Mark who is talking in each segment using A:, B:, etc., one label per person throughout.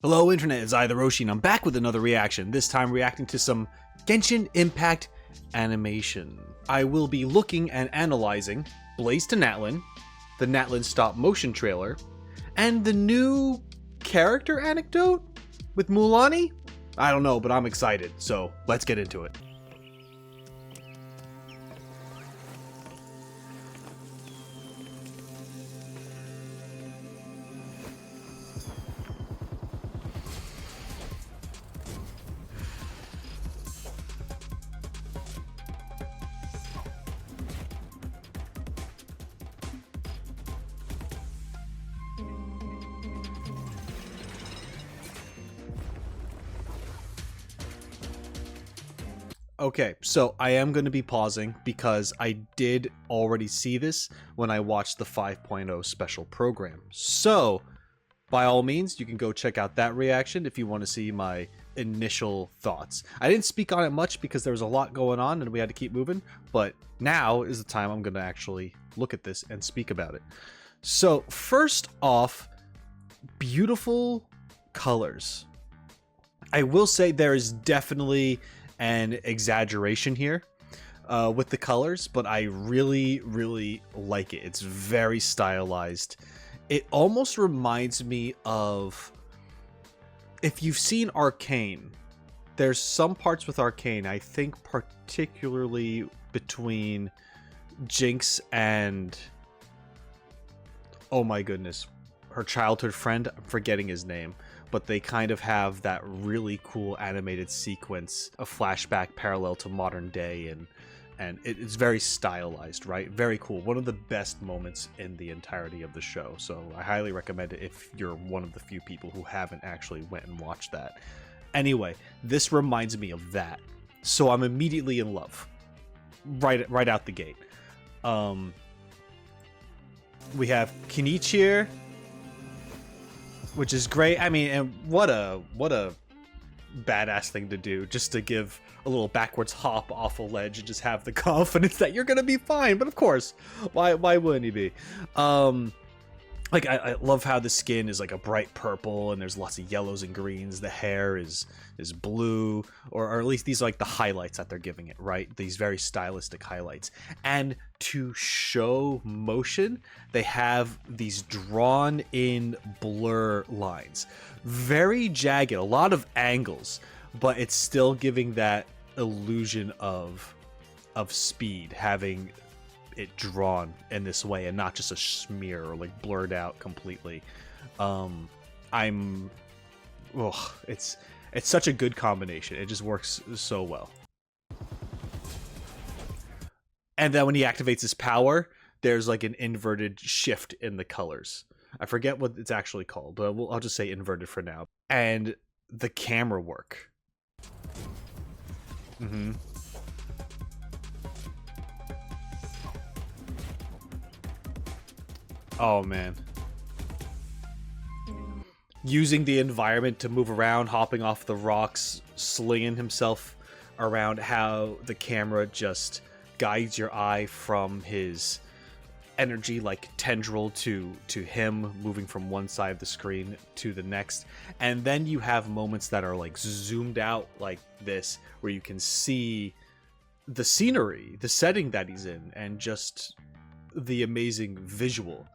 A: Hello Internet, it's I the Roshi and I'm back with another reaction, this time reacting to some Genshin Impact animation. I will be looking and analyzing Blaze to Natlan, the Natlan stop motion trailer, and the new character anecdote with Mulani? I don't know, but I'm excited, so let's get into it. Okay, so I am going to be pausing because I did already see this when I watched the 5.0 special program. So, by all means, you can go check out that reaction if you want to see my initial thoughts. I didn't speak on it much because there was a lot going on and we had to keep moving, but now is the time I'm going to actually look at this and speak about it. So, first off, beautiful colors. I will say there is definitely an exaggeration here with the colors, but I really like it. It's very stylized. It almost reminds me of, if you've seen Arcane, there's some parts with Arcane, I think particularly between Jinx and, oh my goodness, her childhood friend, I'm forgetting his name, but they kind of have that really cool animated sequence, a flashback parallel to modern day, and it's very stylized, right? Very cool. One of the best moments in the entirety of the show. So I highly recommend it if you're one of the few people who haven't actually went and watched that. Anyway, this reminds me of that. So I'm immediately in love. Right out the gate. We have Kenichi here, which is great. I mean, and what a badass thing to do, just to give a little backwards hop off a ledge and just have the confidence that you're gonna be fine. But of course, why wouldn't he be? Like I love how the skin is like a bright purple and there's lots of yellows and greens. The hair is blue, or at least these are like the highlights that they're giving it, right? These very stylistic highlights. And to show motion, they have these drawn in blur lines. Very jagged, a lot of angles, but it's still giving that illusion of speed, having it drawn in this way and not just a smear or like blurred out completely. It's such a good combination. It just works so well. And then when he activates his power, there's like an inverted shift in the colors. I forget what it's actually called, but I'll just say inverted for now. And the camera work. Oh man. Using the environment to move around, hopping off the rocks, slinging himself around, how the camera just guides your eye from his energy like tendril to him moving from one side of the screen to the next. And then you have moments that are like zoomed out like this, where you can see the scenery, the setting that he's in, and just the amazing visual,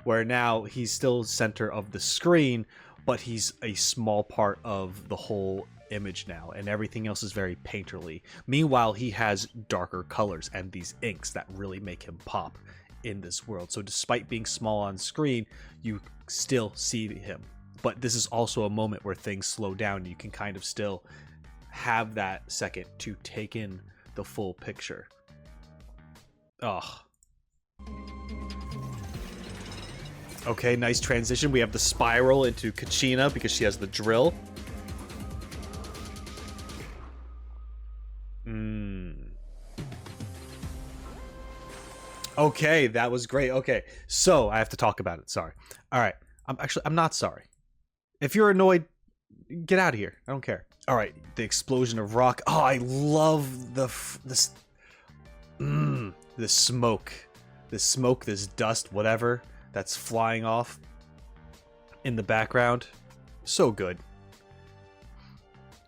A: where now he's still center of the screen, but he's a small part of the whole image now, and everything else is very painterly. Meanwhile, he has darker colors and these inks that really make him pop in this world. So despite being small on screen, you still see him. But this is also a moment where things slow down. You can kind of still have that second to take in the full picture. Okay, nice transition. We have the spiral into Kachina because she has the drill. Okay, that was great. Okay, so I have to talk about it. Sorry. All right, I'm not sorry. If you're annoyed, get out of here. I don't care. All right, the explosion of rock. Oh, I love the smoke, this dust, whatever that's flying off in the background. So good.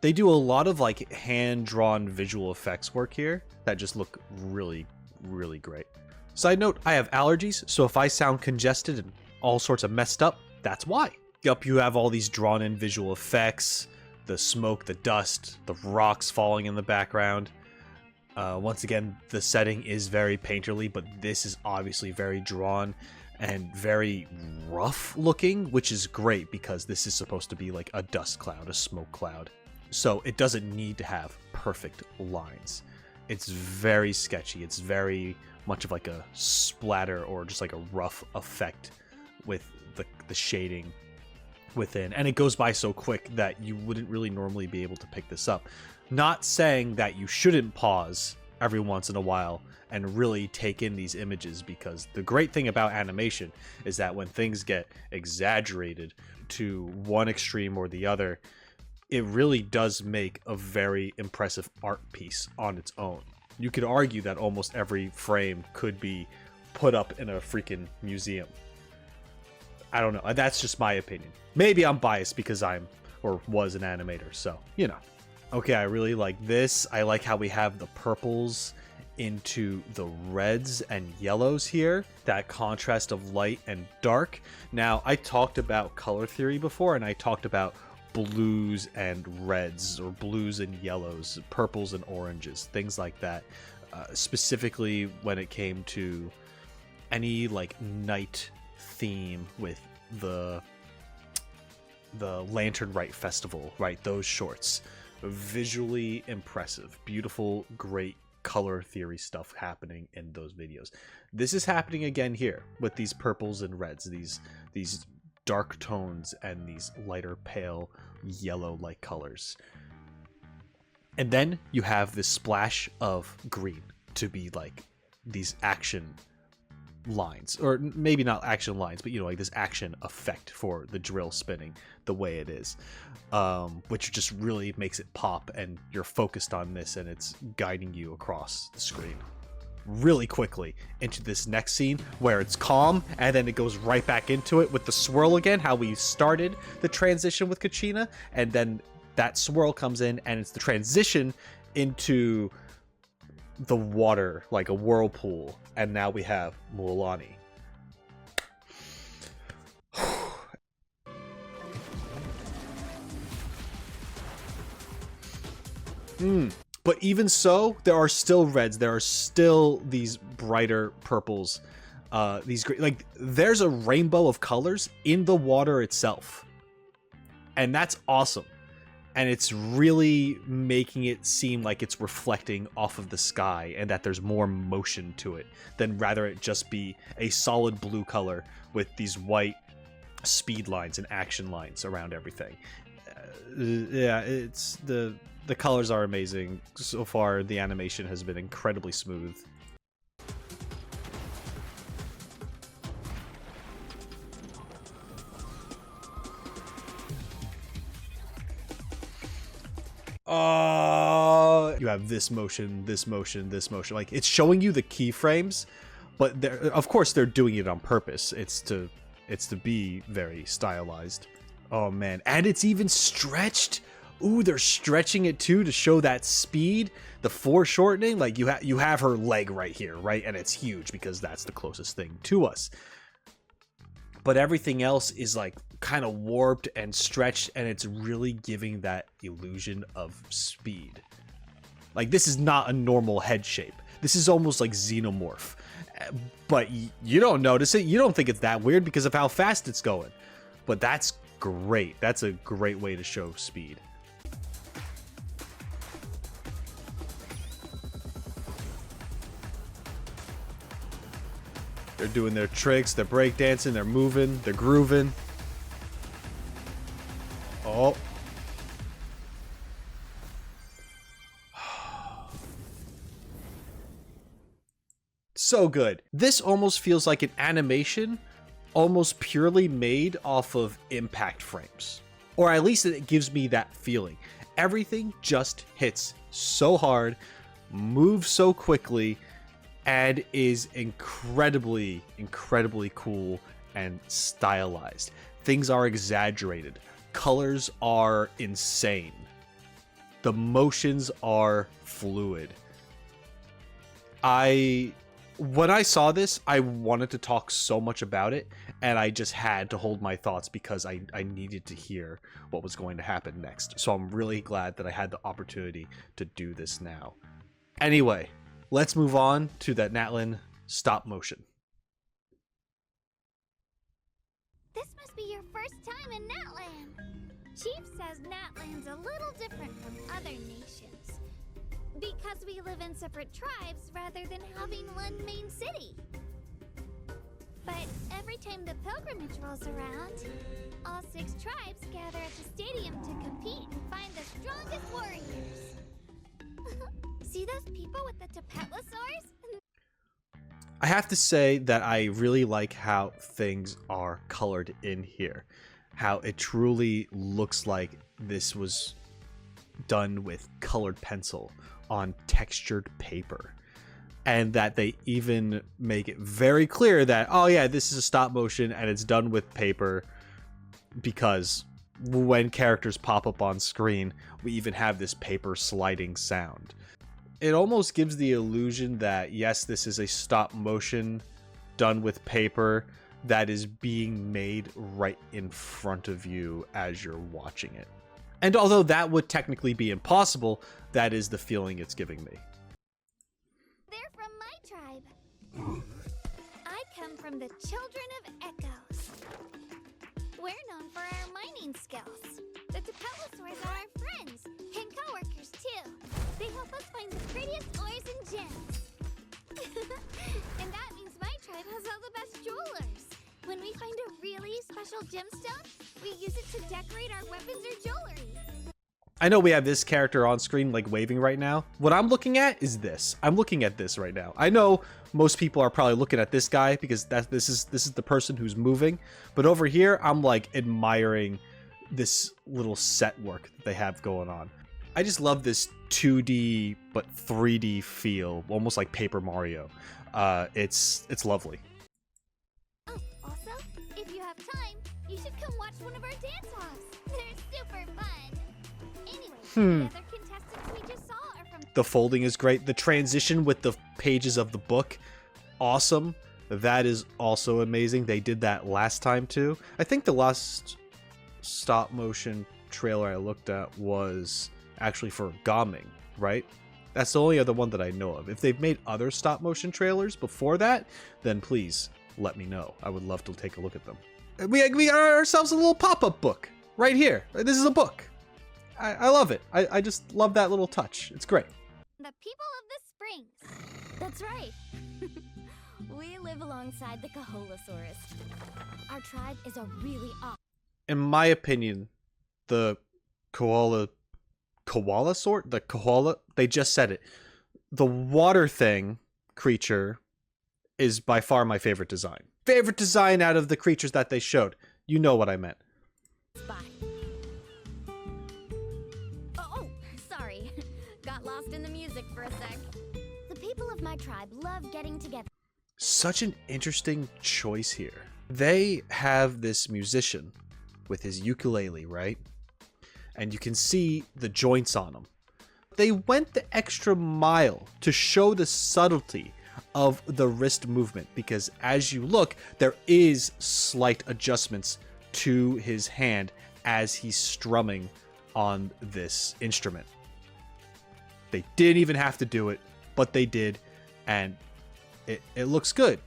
A: They do a lot of like hand-drawn visual effects work here that just look really, really great. Side note, I have allergies, so if I sound congested and all sorts of messed up, that's why. Yup, you have all these drawn-in visual effects, the smoke, the dust, the rocks falling in the background. Once again, the setting is very painterly, but this is obviously very drawn and very rough looking, which is great because this is supposed to be like a dust cloud, a smoke cloud. So it doesn't need to have perfect lines. It's very sketchy. It's very much of like a splatter or just like a rough effect with the shading within. And it goes by so quick that you wouldn't really normally be able to pick this up. Not saying that you shouldn't pause every once in a while and really take in these images, because the great thing about animation is that when things get exaggerated to one extreme or the other, it really does make a very impressive art piece on its own. You could argue that almost every frame could be put up in a freaking museum. I don't know. That's just my opinion. Maybe I'm biased because I'm or was an animator, so, you know. Okay, I really like this. I like how we have the purples into the reds and yellows here. That contrast of light and dark. Now, I talked about color theory before, and I talked about blues and reds, or blues and yellows, purples and oranges, things like that. Specifically when it came to any like night theme with the Lantern Rite Festival, right? Those shorts. Visually impressive, beautiful, great color theory stuff happening in those videos. This is happening again here with these purples and reds, these dark tones and these lighter pale yellow-like colors. And then you have this splash of green to be like these action lines, or maybe not action lines, but you know, like this action effect for the drill spinning the way it is, which just really makes it pop, and you're focused on this and it's guiding you across the screen really quickly into this next scene where it's calm, and then it goes right back into it with the swirl again, how we started the transition with Kachina, and then that swirl comes in and it's the transition into the water like a whirlpool, and now we have Mualani. But even so, there are still reds, there are still these brighter purples, these great, like there's a rainbow of colors in the water itself, and that's awesome. And it's really making it seem like it's reflecting off of the sky and that there's more motion to it than rather it just be a solid blue color with these white speed lines and action lines around everything. Yeah, it's the colors are amazing. So far, the animation has been incredibly smooth. You have this motion, this motion, this motion. Like, it's showing you the keyframes, but of course they're doing it on purpose. It's to be very stylized. Oh man, and it's even stretched. Ooh, they're stretching it too to show that speed, the foreshortening. Like you have her leg right here, right? And it's huge because that's the closest thing to us. But everything else is like kind of warped and stretched, and it's really giving that illusion of speed. Like, this is not a normal head shape. This is almost like xenomorph. But you don't notice it. You don't think it's that weird because of how fast it's going. But that's great. That's a great way to show speed. They're doing their tricks, they're breakdancing, they're moving, they're grooving. Oh. So good. This almost feels like an animation almost purely made off of impact frames. Or at least it gives me that feeling. Everything just hits so hard, moves so quickly, and is incredibly, incredibly cool and stylized. Things are exaggerated. Colors are insane. The motions are fluid. When I saw this, I wanted to talk so much about it, and I just had to hold my thoughts because I needed to hear what was going to happen next. So I'm really glad that I had the opportunity to do this now. Anyway, let's move on to that Natlan stop motion.
B: This must be your first time in Natlan. Chief says Natlan's a little different from other nations. Because we live in separate tribes rather than having one main city. But every time the pilgrimage rolls around, all 6 tribes gather at the stadium to compete and find the strongest warriors. See those people with the tapetlosaurs?
A: I have to say that I really like how things are colored in here. How it truly looks like this was done with colored pencil on textured paper, and that they even make it very clear that, oh yeah, this is a stop motion and it's done with paper, because when characters pop up on screen, we even have this paper sliding sound. It almost gives the illusion that yes, this is a stop motion done with paper that is being made right in front of you as you're watching it. And although that would technically be impossible, that is the feeling it's giving me.
B: They're from my tribe. I come from the Children of Echoes. We're known for our mining skills. The tapetlosaurs are our friends and co-workers too. They help us find the prettiest ores and gems. And that means my tribe has all the best jewelers. When we find a really special gemstone, we use it to decorate our weapons or jewelry.
A: I know we have this character on screen like waving right now. What I'm looking at is this. I'm looking at this right now. I know most people are probably looking at this guy because this is the person who's moving. But over here, I'm like admiring this little set work that they have going on. I just love this 2D but 3D feel, almost like Paper Mario. It's lovely.
B: Oh, also, if you have time, you should come watch one of our dance-offs. They're super fun. Anyway, the other contestants we just saw are from...
A: The folding is great. The transition with the pages of the book, awesome. That is also amazing. They did that last time too. I think the last stop motion trailer I looked at was actually for Gaming, right? That's the only other one that I know of. If they've made other stop motion trailers before that, then please let me know. I would love to take a look at them. We got ourselves a little pop-up book right here. This is a book. I love it. I just love that little touch. It's great.
B: The people of the springs.
C: That's right. We live alongside the Kaholasaurus. Our tribe is a really awesome.
A: In my opinion, the koala sort, the koala, they just said it. The water thing creature is by far my favorite design. Favorite design out of the creatures that they showed. You know what I meant.
C: Spot. Oh, sorry. Got lost in the music for a sec. The people of my tribe love getting together.
A: Such an interesting choice here. They have this musician with his ukulele, right? And you can see the joints on him. They went the extra mile to show the subtlety of the wrist movement, because as you look, there is slight adjustments to his hand as he's strumming on this instrument. They didn't even have to do it, but they did, and it looks good.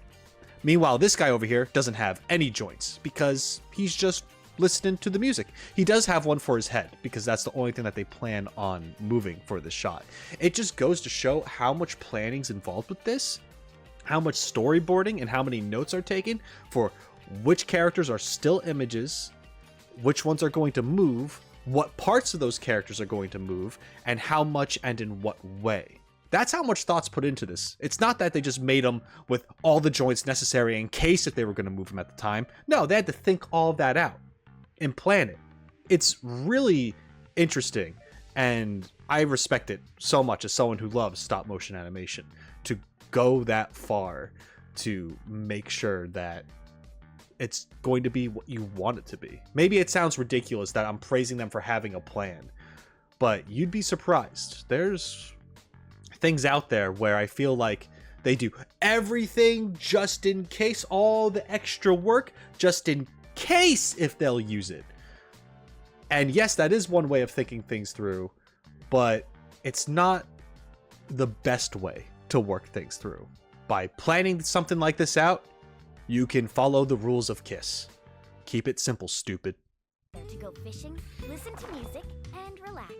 A: Meanwhile, this guy over here doesn't have any joints because he's just listening to the music. He does have one for his head because that's the only thing that they plan on moving for this shot. It just goes to show how much planning's involved with this, how much storyboarding and how many notes are taken for which characters are still images, which ones are going to move, what parts of those characters are going to move, and how much and in what way. That's how much thought's put into this. It's not that they just made them with all the joints necessary in case if they were going to move them at the time. No, they had to think all of that out and plan it. It's really interesting, and I respect it so much as someone who loves stop motion animation, to go that far to make sure that it's going to be what you want it to be. Maybe it sounds ridiculous that I'm praising them for having a plan, but you'd be surprised. There's things out there where I feel like they do everything just in case, all the extra work just in case if they'll use it. And yes, that is one way of thinking things through, but it's not the best way to work things through. By planning something like this out, you can follow the rules of KISS. Keep it simple, stupid.
C: To go fishing, listen to music, and relax.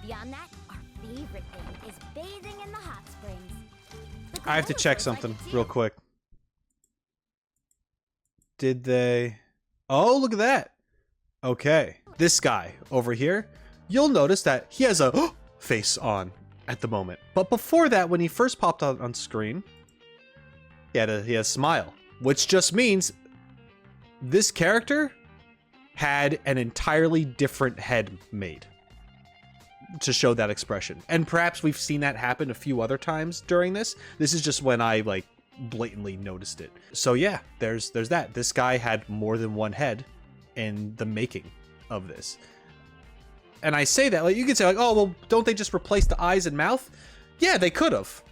C: Beyond that, our favorite thing is bathing in the hot springs.
A: I have to check something real quick. Did they... Oh, look at that. Okay. This guy over here, you'll notice that he has a face on at the moment. But before that, when he first popped on screen, he had a smile, which just means this character had an entirely different head made to show that expression. And perhaps we've seen that happen a few other times during this. This is just when I like blatantly noticed it. So yeah, there's that. This guy had more than one head in the making of this. And I say that, like, you could say like, oh, well, don't they just replace the eyes and mouth? Yeah, they could have.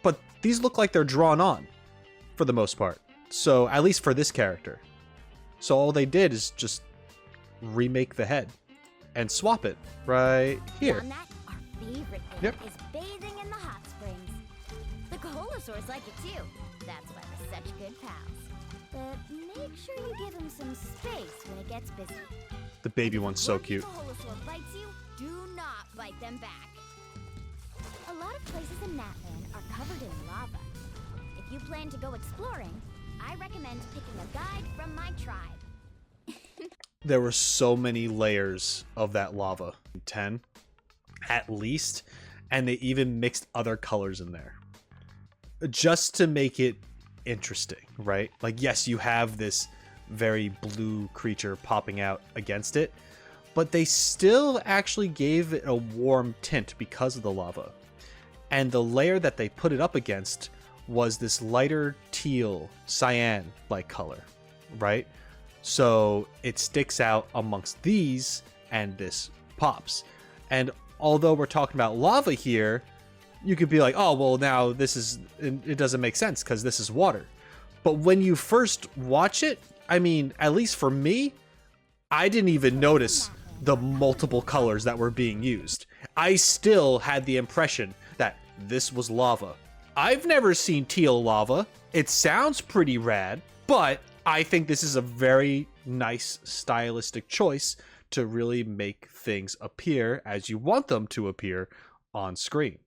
A: But these look like they're drawn on for the most part. So at least for this character. So all they did is just remake the head and swap it right here.
C: Beyond that, our favorite thing is bathing in the hot springs. The Kaholosaurs like it too. That's why we're such good pals. But make sure you give him some space when it gets busy.
A: The baby one's so cute.
C: If a Kaholosaur bites you, do not bite them back. A lot of places in Natlan are covered in lava. If you plan to go exploring, I recommend picking a guide from my tribe.
A: There were so many layers of that lava. 10 at least. And they even mixed other colors in there. Just to make it interesting, right? Like, yes, you have this very blue creature popping out against it, but they still actually gave it a warm tint because of the lava. And the layer that they put it up against was this lighter teal, cyan-like color, right? So it sticks out amongst these, and this pops. And although we're talking about lava here, you could be like, oh, well, now it doesn't make sense because this is water. But when you first watch it, I mean, at least for me, I didn't even notice the multiple colors that were being used. I still had the impression that this was lava. I've never seen teal lava. It sounds pretty rad, but I think this is a very nice stylistic choice to really make things appear as you want them to appear on screen.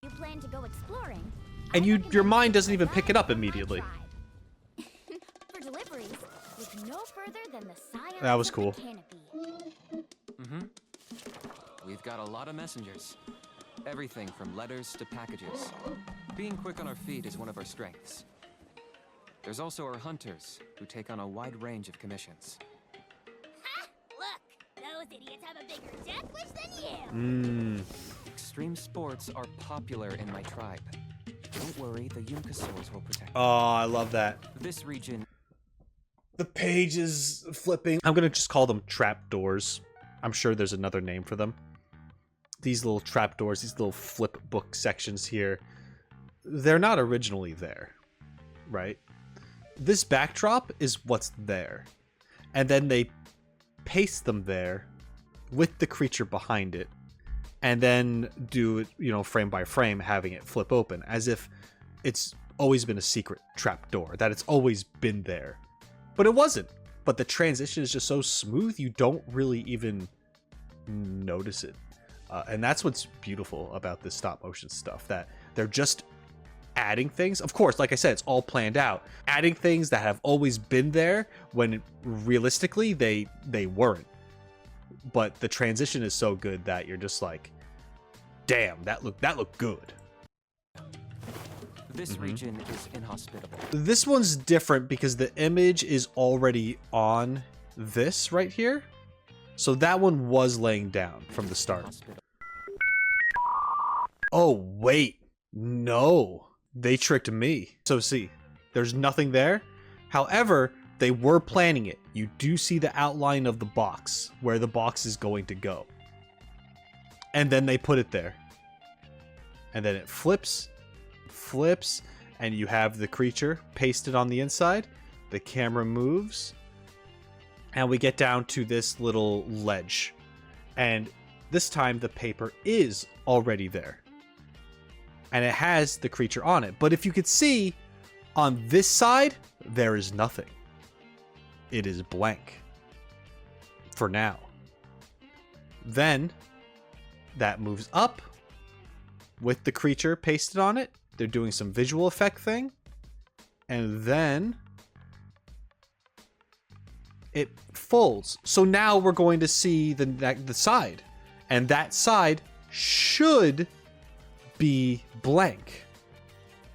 C: You plan to go exploring,
A: and your mind doesn't even pick it up immediately.
C: For deliveries, look no further than the science
A: that was cool.
D: We've got a lot of messengers. Everything from letters to packages. Being quick on our feet is one of our strengths. There's also our hunters, who take on a wide range of commissions.
C: Ha! Look! Those idiots have a bigger death wish than you!
D: Extreme sports are popular in my tribe. Don't worry, the Yunkasaurs will protect you.
A: Oh, I love that.
D: This region...
A: The page is flipping. I'm gonna just call them trapdoors. I'm sure there's another name for them. These little trapdoors, these little flip book sections here, they're not originally there, right? This backdrop is what's there. And then they paste them there with the creature behind it, and then do it, you know, frame by frame, having it flip open, as if it's always been a secret trapdoor, that it's always been there. But it wasn't. But the transition is just so smooth, you don't really even notice it. And that's what's beautiful about this stop motion stuff, that they're just adding things. Of course, like I said, it's all planned out. Adding things that have always been there when realistically they weren't. But the transition is so good that you're just like, damn, that looked good.
D: This region is inhospitable.
A: This one's different because the image is already on this right here. So that one was laying down from the start. Oh, wait. No. They tricked me. So see, there's nothing there. However, they were planning it. You do see the outline of the box, where the box is going to go. And then they put it there. And then it flips, and you have the creature pasted on the inside. The camera moves, and we get down to this little ledge. And this time the paper is already there. And it has the creature on it. But if you could see, on this side, there is nothing. It is blank. For now. Then, that moves up with the creature pasted on it. They're doing some visual effect thing. And then it folds. So now we're going to see the side. And that side should be blank.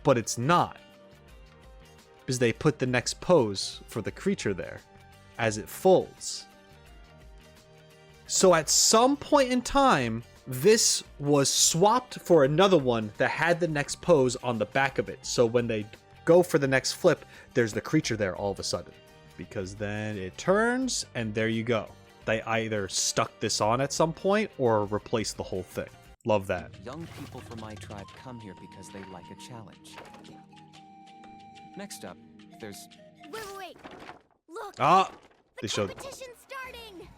A: But it's not. Because they put the next pose for the creature there as it folds. So at some point in time, this was swapped for another one that had the next pose on the back of it. So when they go for the next flip, there's the creature there all of a sudden. Because then it turns, and there you go. They either stuck this on at some point or replaced the whole thing. Love that.
D: Young people from my tribe come here because they like a challenge. Next up, there's...
C: Wait. Look!
A: They showed...
C: Competition's starting!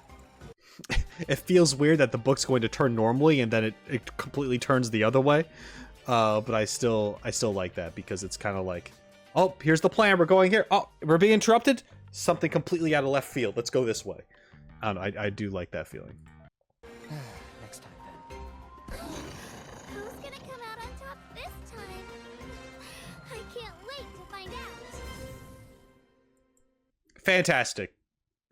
A: It feels weird that the book's going to turn normally and then it completely turns the other way. But I still like that because it's kind of like, oh, here's the plan. We're going here. Oh, we're being interrupted. Something completely out of left field. Let's go this way. I don't know. I do like that feeling.
D: Next time, then.
B: Who's gonna come out on top this time? I can't wait to find out.
A: Fantastic.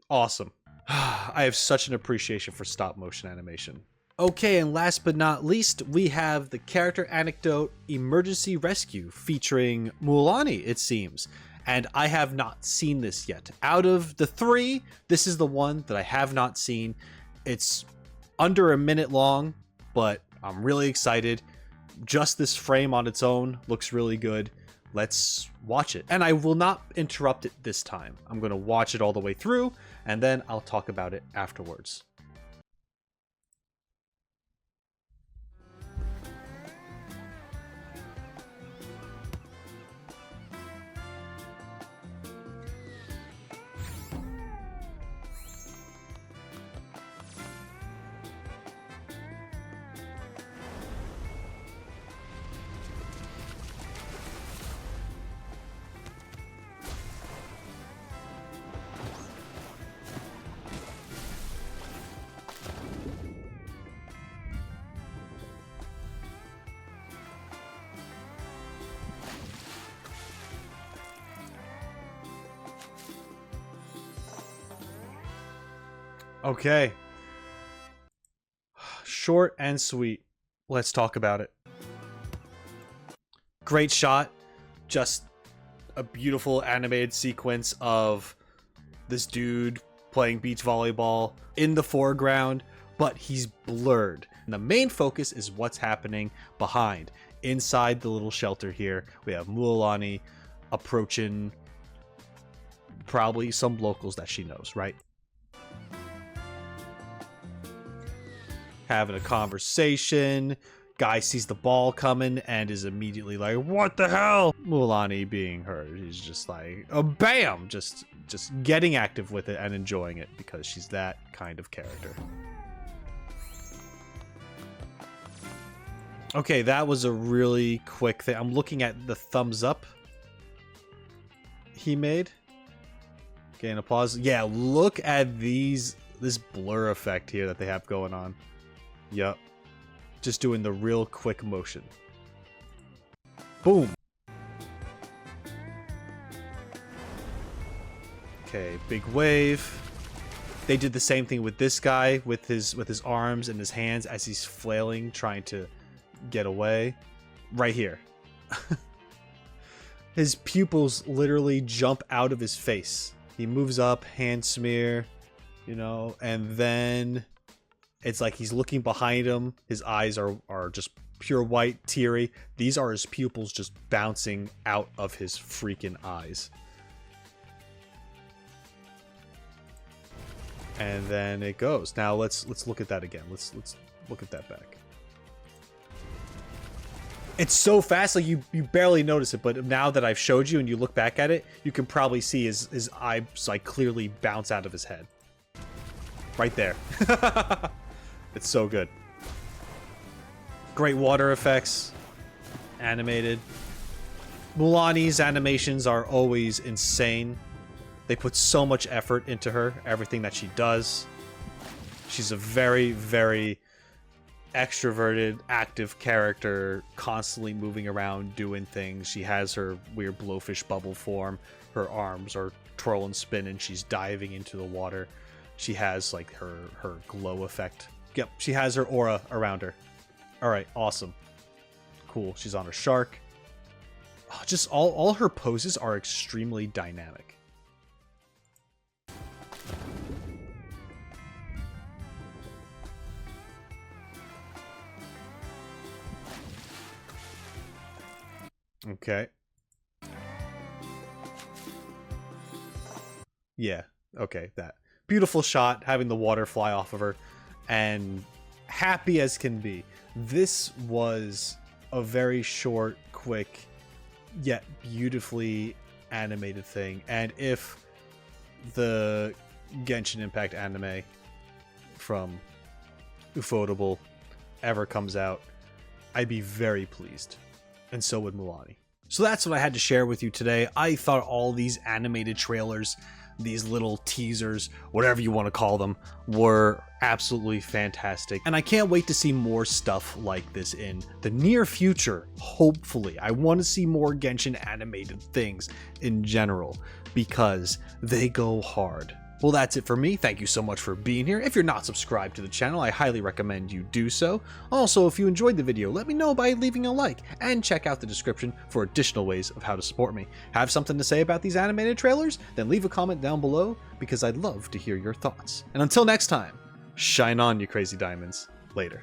A: Awesome. I have such an appreciation for stop motion animation. Okay, and last but not least, we have the character anecdote Emergency Rescue featuring Mulan, it seems. And I have not seen this yet. Out of the three, this is the one that I have not seen. It's under a minute long, but I'm really excited. Just this frame on its own looks really good. Let's watch it. And I will not interrupt it this time. I'm going to watch it all the way through, and then I'll talk about it afterwards. Okay. Short and sweet. Let's talk about it. Great shot. Just a beautiful animated sequence of this dude playing beach volleyball in the foreground, but he's blurred. And the main focus is what's happening behind. Inside the little shelter here, we have Mulan approaching probably some locals that she knows, right? Having a conversation. Guy sees the ball coming and is immediately like, what the hell? Mulan being her, she's just like, oh, bam! Just getting active with it and enjoying it because she's that kind of character. Okay, that was a really quick thing. I'm looking at the thumbs up he made. Getting applause. Yeah, look at this blur effect here that they have going on. Yup. Just doing the real quick motion. Boom. Okay, big wave. They did the same thing with this guy with his arms and his hands as he's flailing, trying to get away. Right here. His pupils literally jump out of his face. He moves up, hand smear, you know, and then it's like he's looking behind him. His eyes are just pure white, teary. These are his pupils just bouncing out of his freaking eyes. And then it goes. Now let's look at that again. Let's look at that back. It's so fast, like you barely notice it, but now that I've showed you and you look back at it, you can probably see his eyes like clearly bounce out of his head. Right there. It's so good. Great water effects. Animated. Mulani's animations are always insane. They put so much effort into her, everything that she does. She's a very, very extroverted, active character, constantly moving around, doing things. She has her weird blowfish bubble form. Her arms are twirl and spin, and she's diving into the water. She has like her glow effect. Yep, she has her aura around her. All right, awesome. Cool. She's on a shark. Oh, just all her poses are extremely dynamic. Okay. Yeah, okay, that. Beautiful shot, having the water fly off of her, and happy as can be. This was a very short, quick, yet beautifully animated thing, and if the Genshin Impact anime from Ufotable ever comes out, I'd be very pleased. And so would Mulani. So that's what I had to share with you today. I thought all these animated trailers, these little teasers, whatever you want to call them, were absolutely fantastic. And I can't wait to see more stuff like this in the near future, hopefully. I want to see more Genshin animated things in general, because they go hard. Well, that's it for me. Thank you so much for being here. If you're not subscribed to the channel, I highly recommend you do so. Also, if you enjoyed the video, let me know by leaving a like, and check out the description for additional ways of how to support me. Have something to say about these animated trailers? Then leave a comment down below, because I'd love to hear your thoughts. And until next time, shine on, you crazy diamonds. Later.